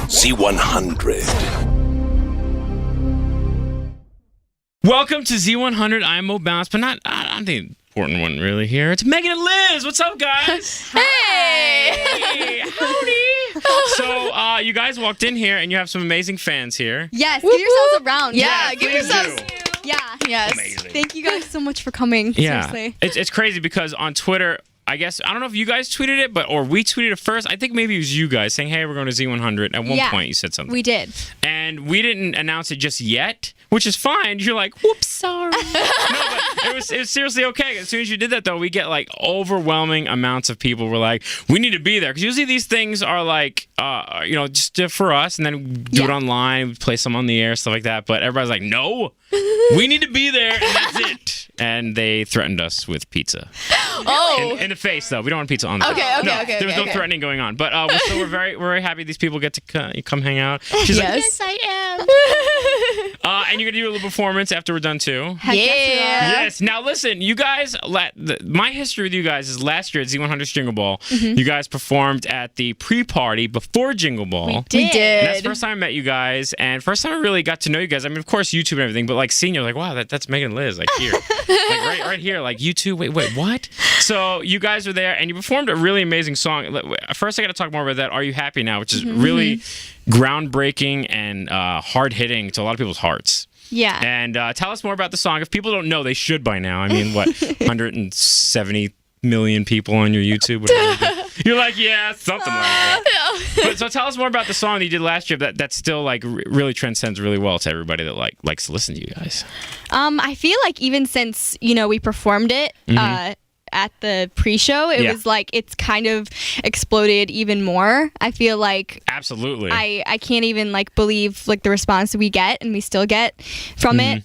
Z100. Welcome to Z100. I'm Mo Bounce, but not the important one really here. It's Megan and Liz. What's up, guys? Hey! Howdy! So, you guys walked in here, and you have some amazing fans here. Yes, give yourselves a round. Yeah, give please yourselves. do. Yeah, yes. Amazing. Thank you guys so much for coming. Yeah, Seriously. it's crazy because on Twitter, I guess, I don't know if you guys tweeted it, or we tweeted it first. I think maybe it was you guys saying, hey, we're going to Z100. At one point, you said something. We did. And we didn't announce it just yet, which is fine. You're like, whoops, sorry. No, but it was seriously okay. As soon as you did that, though, we get like overwhelming amounts of people were like, we need to be there. Because usually these things are like, just for us, and then we do it online, we play some on the air, stuff like that. But everybody's like, no, we need to be there, and that's it. And they threatened us with pizza. Oh. In the face, though. We don't want pizza on the face. Okay. There was no threatening going on. But we're very happy these people get to come hang out. She's like, yes, I am. And you're going to do a little performance after we're done, too. Heck Yes. Now, listen, you guys, my history with you guys is last year at Z100's Jingle Ball, you guys performed at the pre-party before Jingle Ball. We did. And that's the first time I met you guys, and first time I really got to know you guys. I mean, of course, YouTube and everything, but like seeing you, like, wow, that's Megan and Liz, like here. Like right here, like you two. Wait, what? So you guys were there, and you performed a really amazing song. First, I got to talk more about that. Are You Happy Now? Which is really groundbreaking and hard hitting to a lot of people's hearts. Yeah. And tell us more about the song. If people don't know, they should by now. I mean, what, 170 million people on your YouTube? You're like, yeah, something like that. But, so tell us more about the song that you did last year that still like really transcends really well to everybody that likes to listen to you guys. I feel like even since, we performed it at the pre-show, it was like it's kind of exploded even more. I feel like absolutely. I can't even like believe like the response we get and we still get from it.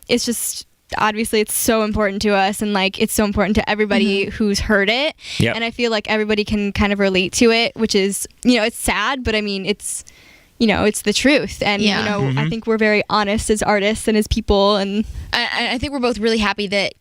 It's just obviously it's so important to us, and like it's so important to everybody who's heard it. And I feel like everybody can kind of relate to it, which is, it's sad, but I mean it's it's the truth. And I think we're very honest as artists and as people, and I think we're both really happy that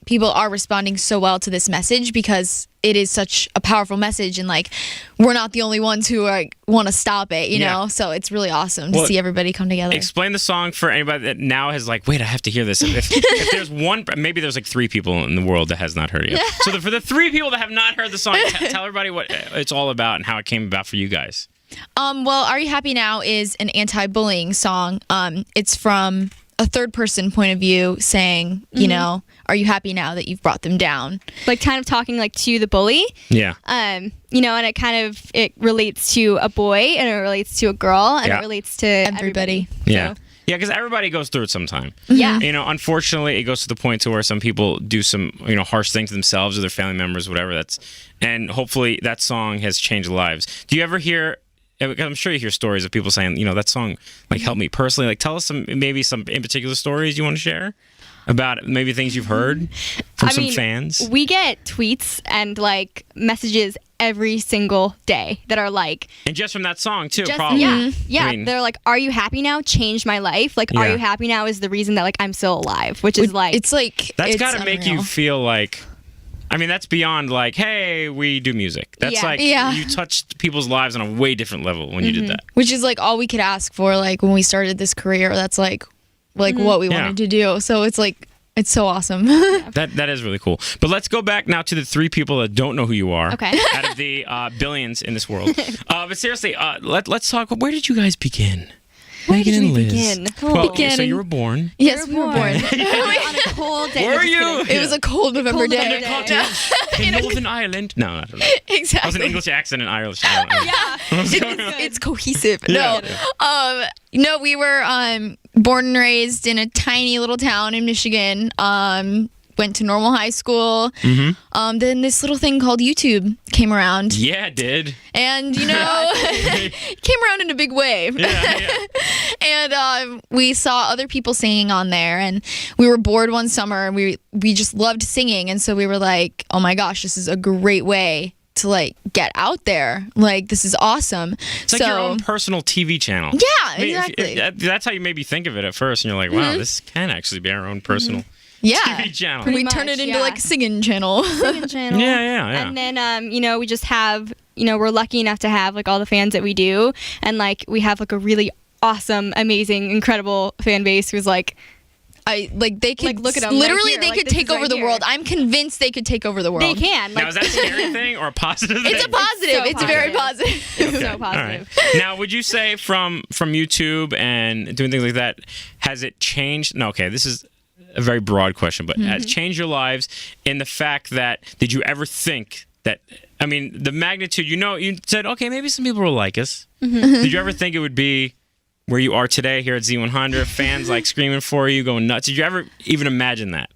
people are responding so well to this message, because it is such a powerful message, and like we're not the only ones who want to stop it, you know. So it's really awesome to see everybody come together. Explain the song for anybody that now has like, wait, I have to hear this. If there's one, maybe there's like 3 people in the world that has not heard it yet. So for the 3 people that have not heard the song, tell everybody what it's all about and how it came about for you guys. Well, Are You Happy Now is an anti-bullying song. It's from a third-person point of view, saying, are you happy now that you've brought them down? Like kind of talking like to the bully. Yeah. And it relates to a boy, and it relates to a girl, and it relates to everybody. Yeah. So. Yeah, because everybody goes through it sometime. Yeah. Unfortunately, it goes to the point to where some people do some, harsh things to themselves or their family members, whatever. And hopefully that song has changed lives. Do you ever hear? I'm sure you hear stories of people saying, that song like helped me personally. Like, tell us some in particular stories you want to share about maybe things you've heard from some fans. We get tweets and like messages every single day that are like, and just from that song too, probably. Yeah. I mean, they're like, "Are you happy now? Changed my life." Like, "Are you happy now?" is the reason that like I'm still alive, which is like it's like that's got to make you feel like. I mean, that's beyond like, hey, we do music. That's you touched people's lives on a way different level when you did that. Which is like all we could ask for, like when we started this career. That's like what we wanted to do. So it's like, it's so awesome. That is really cool. But let's go back now to the 3 people that don't know who you are. Okay. Out of the billions in this world. But seriously, let's talk. Where did you guys begin? Megan and Liz. Begin? Well, so you were born. Yes, we were born. On a cold day. Were you? It was a cold November day. In a cottage in Northern Ireland. No, I don't know. Exactly. That was an English accent in Irish. I don't know. It's cohesive. No, we were born and raised in a tiny little town in Michigan. Went to normal high school. Then this little thing called YouTube came around. Yeah, it did. And, came around in a big way. Yeah. And we saw other people singing on there, and we were bored one summer, and we just loved singing. And so we were like, oh my gosh, this is a great way to like get out there. Like, this is awesome. It's like your own personal TV channel. Yeah, exactly. That's how you maybe think of it at first, and you're like, wow, this can actually be our own personal TV channel. We turn it into like a singing channel. Singing channel. Yeah. And then, we just have we're lucky enough to have like all the fans that we do, and like we have like a really awesome, amazing, incredible fan base who's like. They could look at them literally right here. they could take over the world. I'm convinced they could take over the world. They can. Now, is that a scary thing or a positive thing? It's a positive. It's very positive. It's Okay. so positive. All right. Now, would you say from YouTube and doing things like that, has it changed? No, okay, this is a very broad question, but has it changed your lives in the fact that, did you ever think that, I mean, the magnitude, you said, okay, maybe some people will like us. Did you ever think it would be where you are today here at Z100, fans like screaming for you, going nuts? Did you ever even imagine that?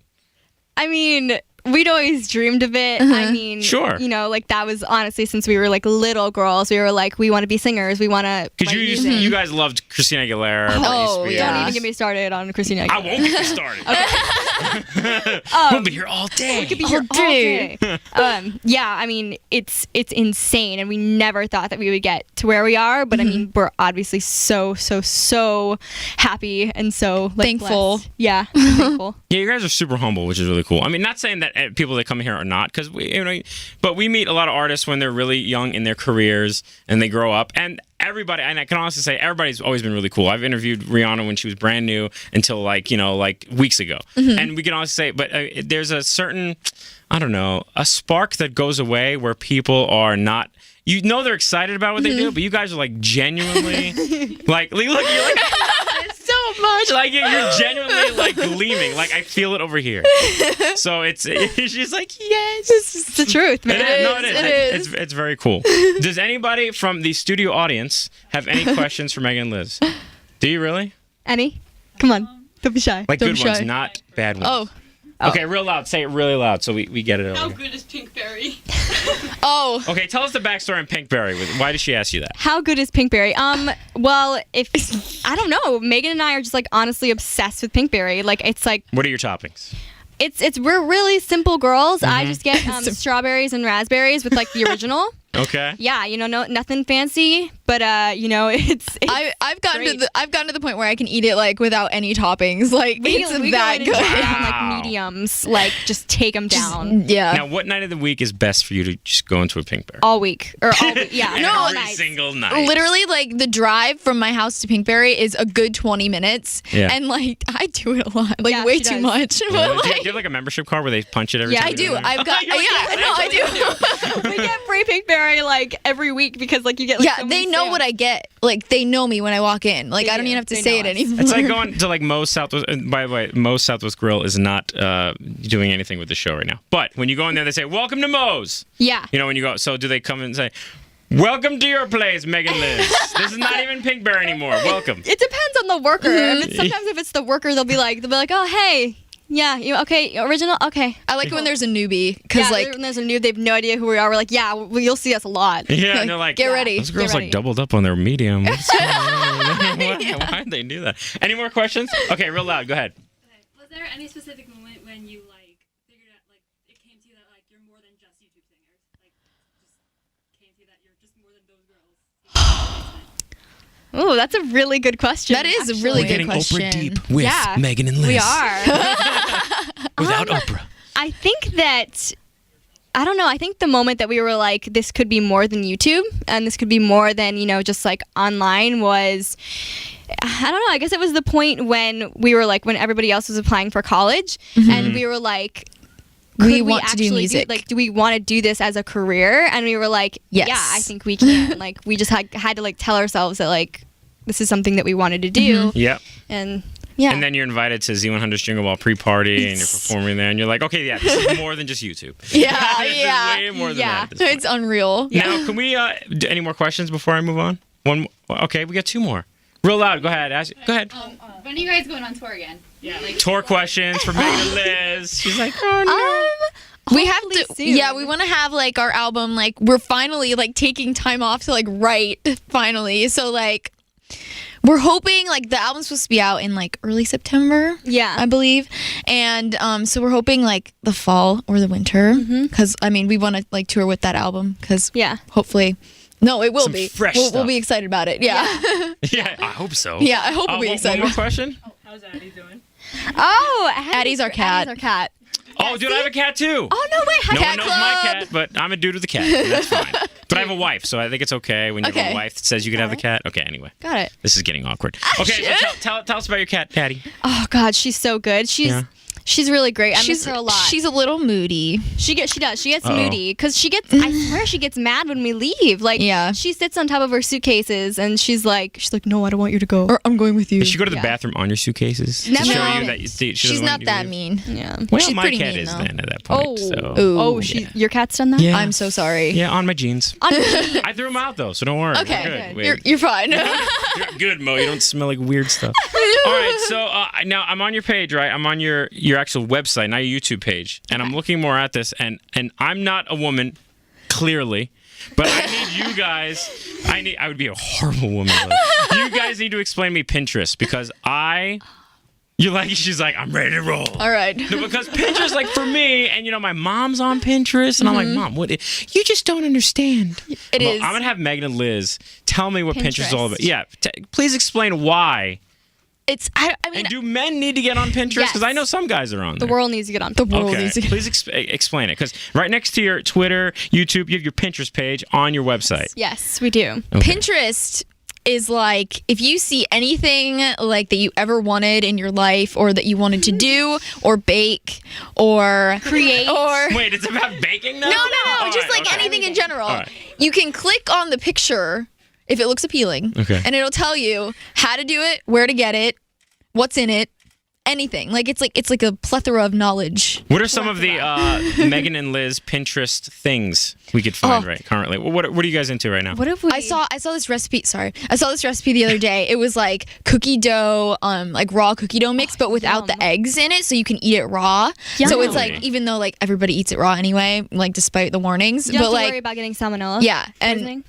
I mean, we'd always dreamed of it. I mean, Sure. Like that was honestly since we were like little girls. We were like, we want to be singers. We want to. Because you guys loved Christina Aguilera. Oh, Britney yeah. Don't Spears. even get me started on Christina I Aguilera. won't get you started. We'll be here all day. We could be here all day. Yeah, I mean, it's insane, and we never thought that we would get to where we are. But I mean, we're obviously so happy and so like, Thankful. blessed. Yeah, thankful. Yeah, you guys are super humble, which is really cool. I mean, not saying that people that come here are not, because but we meet a lot of artists when they're really young in their careers and they grow up. And everybody, and I can honestly say everybody's always been really cool. I've interviewed Rihanna when she was brand new until like weeks ago, and we can honestly say, but there's a certain, I don't know, a spark that goes away where people are not. They're excited about what they do, but you guys are like genuinely like look, you're like so much like you're genuinely like gleaming. Like I feel it over here. So it's just like yes, It's the truth, man. It is. It's very cool. Does anybody from the studio audience have any questions for Megan and Liz? Do you really? Any? Come on, don't be shy. Like Don't good be ones, shy. not bad ones. Oh. Okay, real loud. Say it really loud so we get it over. How here. good is Pinkberry? Oh. Okay, tell us the backstory on Pinkberry. Why did she ask you that? How good is Pinkberry? Well, if I don't know, Megan and I are just like honestly obsessed with Pinkberry. Like it's like What are your toppings? we're really simple girls. Mm-hmm. I just get strawberries and raspberries with like the original. Okay. Yeah, nothing fancy, but it's I've gotten great. to the point where I can eat it like without any toppings. Like it's we that go good. down Wow. like mediums, like just take them down Yeah. Now, what night of the week is best for you to just go into a Pinkberry? all week or all week. Yeah, all Every night. single night. Literally, like the drive from my house to Pinkberry is a good 20 minutes, Yeah. and like I do it a lot, like Yeah, way she too does. much. Do But, you like, have like a membership card where they punch it every Yeah, time? I you do. go in? I've got. You're like, Yeah, no, I do. We get free Pinkberry like every week because like you get like Yeah, so they many know sales. what I get. Like they know me when I walk in. Like They I don't do. even have to They say know it us. anymore. It's like going to like Moe's Southwest. By the way, Moe's Southwest Grill is not doing anything with the show right now. But when you go in there, they say, "Welcome to Moe's." Yeah. When you go, so do they come and say, "Welcome to your place, Megan Liz. This is not even Pinkberry anymore. Welcome." It depends on the worker. Sometimes if it's the worker, they'll be like, "Oh, hey, yeah, you okay? Original, okay." I like when there's a newbie because Yeah, like when there's a new, they have no idea who we are. We're like, "Yeah, well, you'll see us a lot." Yeah, and they're like, get ready. Those girls Get like ready. doubled up on their medium. What's going on? Why'd they do that? Any more questions? Okay, real loud. Go ahead. Okay. Was there any specific moment when you like figured out like it came to you that like you're more than just YouTube singers? Like just came to you that you're just more than those girls. Oh, that's a really good question. That is a actually. really We're good getting question. Oprah deep with Yeah, Megan and Liz. We are. Without Oprah. I think that I don't know. I think the moment that we were like, this could be more than YouTube, and this could be more than just like online was. I don't know. I guess it was the point when we were like when everybody else was applying for college, and we were like. We could want to do actually music. do we want to do this as a career? And we were like, Yes. yeah, I think we can. Like, we just had to like tell ourselves that like this is something that we wanted to do. Yep. And yeah. And then you're invited to Z100's Jingle Ball pre-party, and you're performing there, and you're like, okay, yeah, this is more than just YouTube. Yeah, This is yeah. way more than Yeah. that. At this point. It's unreal. Now, can we do any more questions before I move on? One. Okay, we got two more. Real loud. Go ahead. Go ahead. When are you guys going on tour again? Yeah, like Tour questions for Megan and Liz. She's like, oh no. We have to, Hopefully soon. yeah, we want to have like our album, like we're finally like taking time off to like write finally. So like we're hoping like the album's supposed to be out in like early September, Yeah. I believe. And so we're hoping like the fall or the winter because I mean we want to like tour with that album because Yeah. hopefully, no, it will Some be. fresh We'll stuff. be excited about it. Yeah. Yeah, I hope so. Yeah, I hope we'll be one excited. more question? How's Addie doing? Oh, Addie's our cat. Addie's our cat. Oh, dude, I have a cat too. Oh no, wait. No Cat one knows my club. cat, but I'm a dude with a cat. And that's fine. But I have a wife, so I think it's okay when you have a wife that says you can have the cat. Okay, anyway. Got it. This is getting awkward. Okay, so tell us about your cat, Patty. Oh God, she's so good. She's really great. I miss her a lot. She's a little moody. She gets moody because I swear she gets mad when we leave. Like, she sits on top of her suitcases and she's like, no, I don't want you to go. Or I'm going with you. Does she go to the bathroom on your suitcases? Never. To show you that she's not that mean. Yeah. Well, she's my pretty cat mean, is though. then at that point. Your cat's done that? Yeah. I'm so sorry. Yeah, on my jeans. I threw them out though, so don't worry. Okay, Good. you're fine. You're good, Mo. You don't smell like weird stuff. All right, so now I'm on your page, right? I'm on your actual website, not your YouTube page, and I'm looking more at this, and I'm not a woman, clearly, but I need you guys. I would be a horrible woman. Though. You guys need to explain to me Pinterest because she's like, I'm ready to roll. All right. No, because Pinterest, like for me, and my mom's on Pinterest, and I'm like, Mom, you just don't understand. It is. I'm gonna have Megan and Liz tell me what Pinterest is all about. Pinterest. Yeah, please explain why. I mean, And do men need to get on Pinterest? Because I know some guys are on there. The world needs to get on. Please explain it. Because right next to your Twitter, YouTube, you have your Pinterest page on your website. Yes, we do. Okay. Pinterest is like if you see anything like that you ever wanted in your life or that you wanted to do or bake or create or Wait, it's about baking now? No, just like anything in general. All right. You can click on the picture if it looks appealing. Okay. And it'll tell you how to do it, where to get it, what's in it, anything. Like it's like a plethora of knowledge. What are some of the Megan and Liz Pinterest things we could find right currently? What are you guys into right now? What if we? I saw this recipe. Sorry, I saw this recipe the other day. It was like cookie dough, like raw cookie dough mix, but without the eggs in it, so you can eat it raw. Yum. So it's like even though like everybody eats it raw anyway, like despite the warnings, You don't but have to like worry about getting salmonella. yeah, and Poisoning.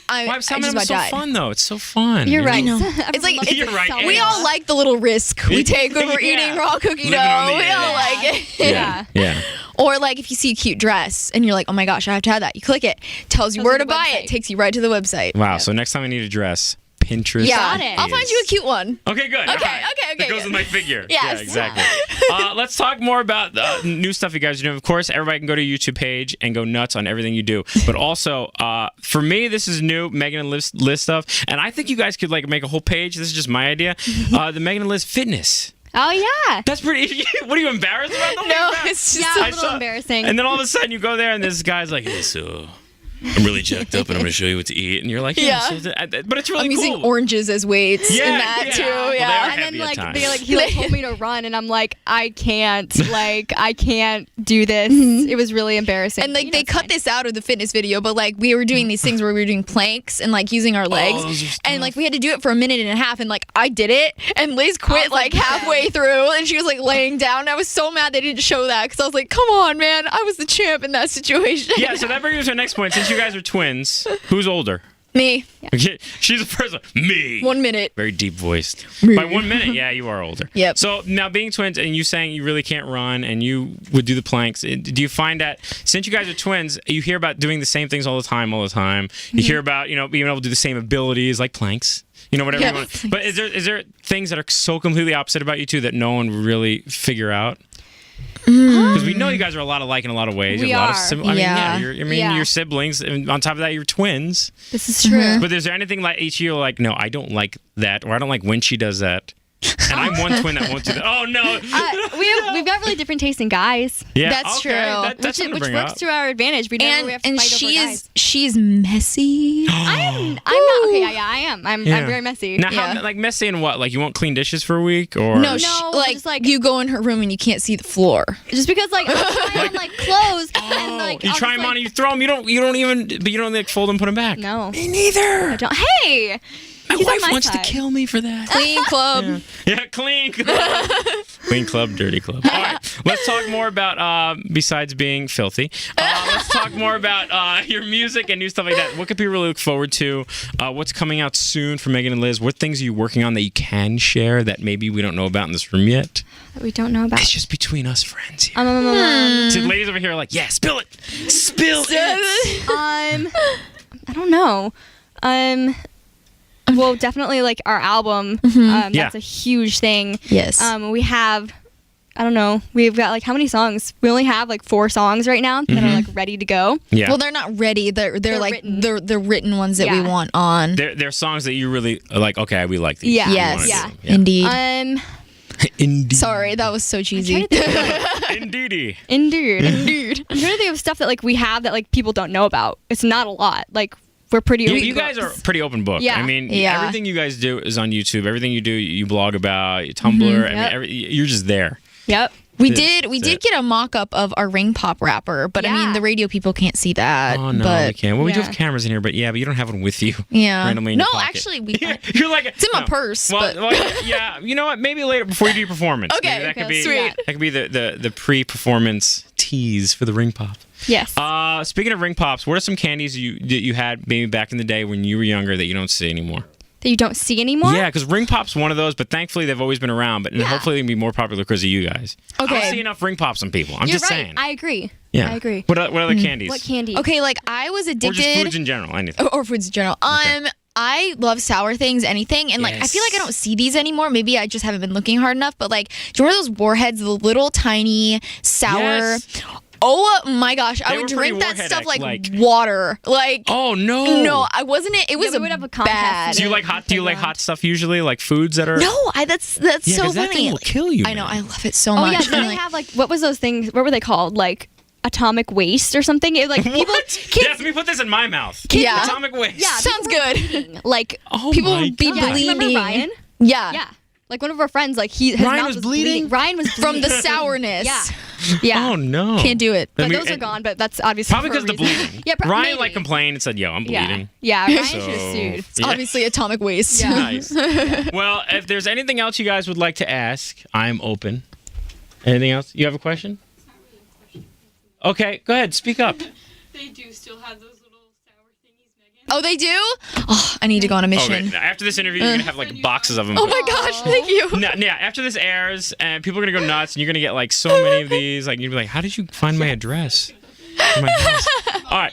I Why just salmon about is so died. fun though. It's so fun. You're right. It's like You're right. we all like the little risk we take when we're eating raw cookie Living on dough. the We all edge. like it. Yeah. Or like if you see a cute dress and you're like, oh my gosh, I have to have that. You click it, tells you where to buy it, takes you right to the website. Wow. So next time I need a dress, Pinterest. Yeah, Got it. I'll find you a cute one. Okay, good. Okay. That goes with my figure. Yes. Yeah, exactly. Let's talk more about new stuff you guys are doing. Of course, everybody can go to your YouTube page and go nuts on everything you do. But also, for me, this is new, Megan and Liz stuff. And I think you guys could like make a whole page. This is just my idea. The Megan and Liz fitness. Oh yeah. That's pretty. What are you embarrassed about? Don't be No, embarrassed. it's just Yeah, a little embarrassing. And then all of a sudden you go there and this guy's like, hey, so I'm really jacked up and I'm going to show you what to eat. And you're like, Yeah. but it's really I'm cool. using oranges as weights in that yeah. too. Well, they Yeah. are And then heavy at like times. he told me to run and I'm like I can't do this. It was really embarrassing. And like You know, they it's cut fine. this out of the fitness video, but like we were doing these things where we were doing planks and like using our legs, those are and like we had to do it for a minute and a half, and like I did it, and Liz quit like halfway through, and she was like laying down. And I was so mad they didn't show that because I was like, come on, man, I was the champ in that situation. Yeah, so that brings us to our next point. Since you guys are twins, who's older? Me, Okay, she's the first one. Me. 1 minute. Very deep voiced. By 1 minute, yeah, you are older. Yep. So now being twins and you saying you really can't run and you would do the planks, do you find that since you guys are twins, you hear about doing the same things all the time? You hear about, being able to do the same abilities like planks, whatever you want. But is there things that are so completely opposite about you two that no one would really figure out? Because we know you guys are a lot alike in a lot of ways. We You're a lot of are. Yeah. you're siblings. And on top of that, you're twins. This is true. But is there anything like each of you are like, no, I don't like that, or I don't like when she does that? And I'm one twin that won't do that. Oh no. We've got really different tastes in guys. Yeah, That's okay. true. That's something to Which bring works up. to our advantage. We never have to And fight over guys. she's messy. I'm not okay. Yeah, I am. I'm Yeah. very messy. Now, Yeah. how, like messy and what? Like you won't clean dishes for a week, or No, No, just like- you go in her room and you can't see the floor. Just because like I'm trying on like clothes and like you I'll try just, them on and you throw them. You don't like fold them, put them back. No, Me neither. I don't. Hey, My he's on wife my wants side. to kill me for that. Clean club. Yeah, clean club. Clean club, dirty club. All right, let's talk more about, besides being filthy, let's talk more about your music and new stuff like that. What could people really look forward to? What's coming out soon for Megan and Liz? What things are you working on that you can share that maybe we don't know about in this room yet? That we don't know about. It's just between us friends here. Mm. See, the ladies over here are like, yeah, spill it. Spill it. I don't know. Well, definitely like our album. Yeah. That's a huge thing. Yes. We have I don't know. We've got like how many songs? We only have like 4 songs right now that are like ready to go. Yeah. Well, they're not ready. They're like written. they're written ones that we Yeah. want on. They're songs that you really are like. Okay, we like these. Yeah. We Yes. wanna Yeah. do them. Indeed. Indeed. Sorry, that was so cheesy. Indeedy. Indeed. I'm trying to think of stuff that like we have that like people don't know about. It's not a lot. Like we're pretty. Yeah, open you guys are books. pretty open book. Yeah. I mean, Yeah. everything you guys do is on YouTube. Everything you do, you blog about. You Tumblr. I mean, Yep. you're just there. Yep. We That's did it. get a mock-up of our ring pop wrapper, but I mean Yeah. the radio people can't see that. Oh no, we but can't. Well, we do Yeah. have cameras in here, but you don't have one with you. yeah. Randomly in No, your pocket. actually we You're like it's in my purse. Well, but yeah, you know what? Maybe later before you do your performance. Okay, Maybe that could be sweet. That could be the pre-performance tease for the ring pop. Yes. Speaking of ring pops, what are some candies that you had maybe back in the day when you were younger that you don't see anymore? that you don't see anymore. Yeah, because ring pop's one of those, but thankfully they've always been around. But hopefully they can be more popular because of you guys. I Okay. don't see enough ring pops on people. I'm You're just right. saying. I agree. Yeah, I agree. What other candies? What candy? okay, like I was Or just addicted foods in general. Anything. or foods in general. I love sour things, anything, and like I feel like I don't see these anymore. Maybe I just haven't been looking hard enough. But like, do you remember those Warheads, the little tiny sour? Yes. Oh my gosh, I They would were pretty drink that Warhead-esque, stuff like like- water. Like Oh no. no, I wasn't. It was we would have a contest bad. Do you like hot? Do you like hot stuff usually? Like foods that are? No, that's Yeah, so 'cause that funny. thing will kill you. I know, man. I love it so Oh much. yeah. Didn't they have like what was those things? What were they called? Like atomic waste or something? It like people. What? Kids, Yes, let me put this in my mouth. Yeah. Atomic waste. Yeah. Sounds good. like Oh People my would be God. yeah. Remember bleeding. Ryan? Yeah. Yeah. Like one of our friends, like his Ryan mouth was was bleeding? Ryan was From bleeding. the sourness. Yeah. Yeah. Oh no. Can't do it. But I mean, those are and- gone. But that's obviously Probably for a because the reason. bleeding. Yeah. Ryan maybe. like complained and said, "Yo, I'm bleeding." Yeah. Ryan So- should have sued. Yeah. Obviously atomic waste. Yeah. Nice. Well, if there's anything else you guys would like to ask, I'm open. Anything else? You have a question? Okay, go ahead. Speak up. They do still have those little sour thingies, Megan. Oh, they do? Oh, I need to go on a mission. Okay. After this interview, you're gonna have like boxes of them. Oh my gosh, thank you. No, yeah, after this airs, and people are gonna go nuts, and you're gonna get like so many of these. Like you'd be like, "How did you find my address?" In my house. All right.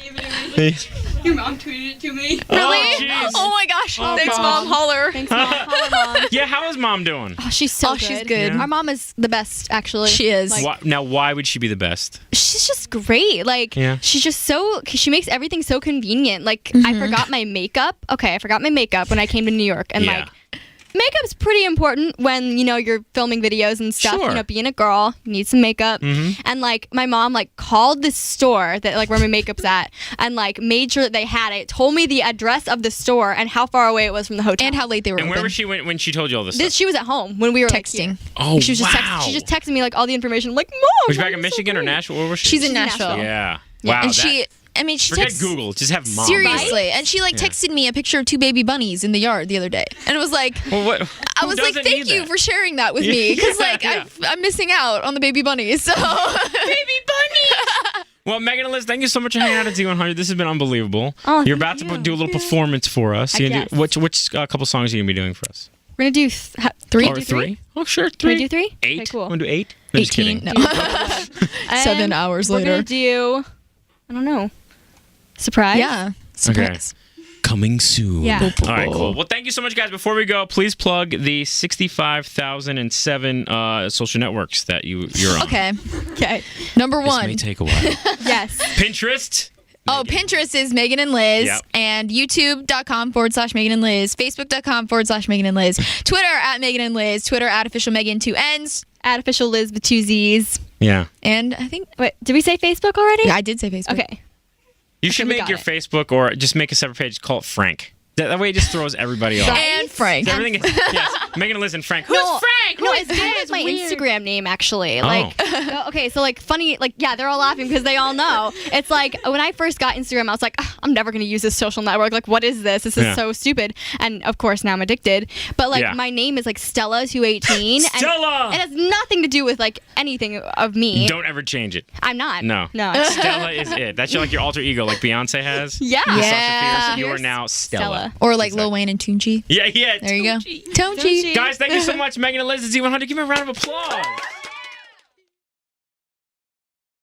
Your mom tweeted it to me. Oh, Really? jeez. Oh my gosh. Oh, Thanks, God. Mom. Holler. Thanks, Mom. Holla, Mom. Yeah, how is mom doing? Oh, she's so Oh, good. she's good. Yeah. Our mom is the best, actually. She is. Like, Why would she be the best? she's just great. Like, Yeah. she's just so. She makes everything so convenient. Like, I forgot my makeup. Okay, I forgot my makeup when I came to New York, and Yeah. like. Makeup's pretty important when you're filming videos and stuff. Sure. Being a girl, you need some makeup. Mhm. And like my mom like called the store that like where my makeup's at, and like made sure that they had it. Told me the address of the store and how far away it was from the hotel. And how late they were And where open. was she when she told you all this stuff? She was at home when we were like, Texting. here. Oh, She was just wow. she just texted me like all the information. I'm like, Mom, Was she why back are in you so Michigan or great?" Nashville? Where was she? She's in Nashville. Nashville. Yeah. Wow. And that- she forget texts. Google. Just have mom. Seriously. And she like Yeah. texted me a picture of 2 baby bunnies in the yard the other day. And it was like, Well, what, I was like, thank you for sharing that with me. Because like Yeah. I'm missing out on the baby bunnies. So baby bunnies. Well, Megan and Liz, thank you so much for hanging out at Z100. This has been unbelievable. Oh, You're thank about to you. do a little performance for us. I You gonna guess. do, which couple songs are you gonna be doing for us? We're gonna do three. Or Do three? Oh, sure. Can we 3. do 3? 8. Okay, cool. Want to do 8? No, just 18. kidding. No. 7 hours we're later. gonna do. I don't know. Surprise. Yeah. Surprise. Coming soon. Yeah. All right, cool. Well, thank you so much, guys. Before we go, please plug the 65,007 social networks that you're on. Okay. Okay. Number This one. may take a while. Yes. Pinterest. Oh, Pinterest is Megan and Liz, Yep. and YouTube.com/Megan and Liz, Facebook.com/Megan and Liz, Twitter @Megan and Liz, Twitter @official Megan 2 N's, @official Liz with 2 Z's. Yeah. and I think Wait, did we say Facebook already? yeah, I did say Facebook. Okay. You should we make got your it. Facebook or just make a separate page, call it Frank. That way it just throws everybody off. And Frank. Everything is, yes. Megan and Liz and Frank. Who's No, Frank? No, it's kind of my Instagram name actually. Like, okay, so like funny, like yeah, they're all laughing because they all know. It's like when I first got Instagram, I was like, "Ugh, I'm never gonna use this social network. Like, what is this? This is Yeah. so stupid. And of course, now I'm addicted. But like, Yeah. my name is like Stella218. Stella! And it has nothing to do with like anything of me. Don't ever change it. I'm not. No. No. it's Stella is it. That's like your alter ego, like Beyonce has. Yeah. Sasha Yeah. Fierce, you are now Stella. Stella. Or like Lil Wayne and Tunchi. Yeah, yeah. There you go. Tunchi. Tunchi. Guys, thank you so much, Megan and Liz at Z100. Give me a round of applause.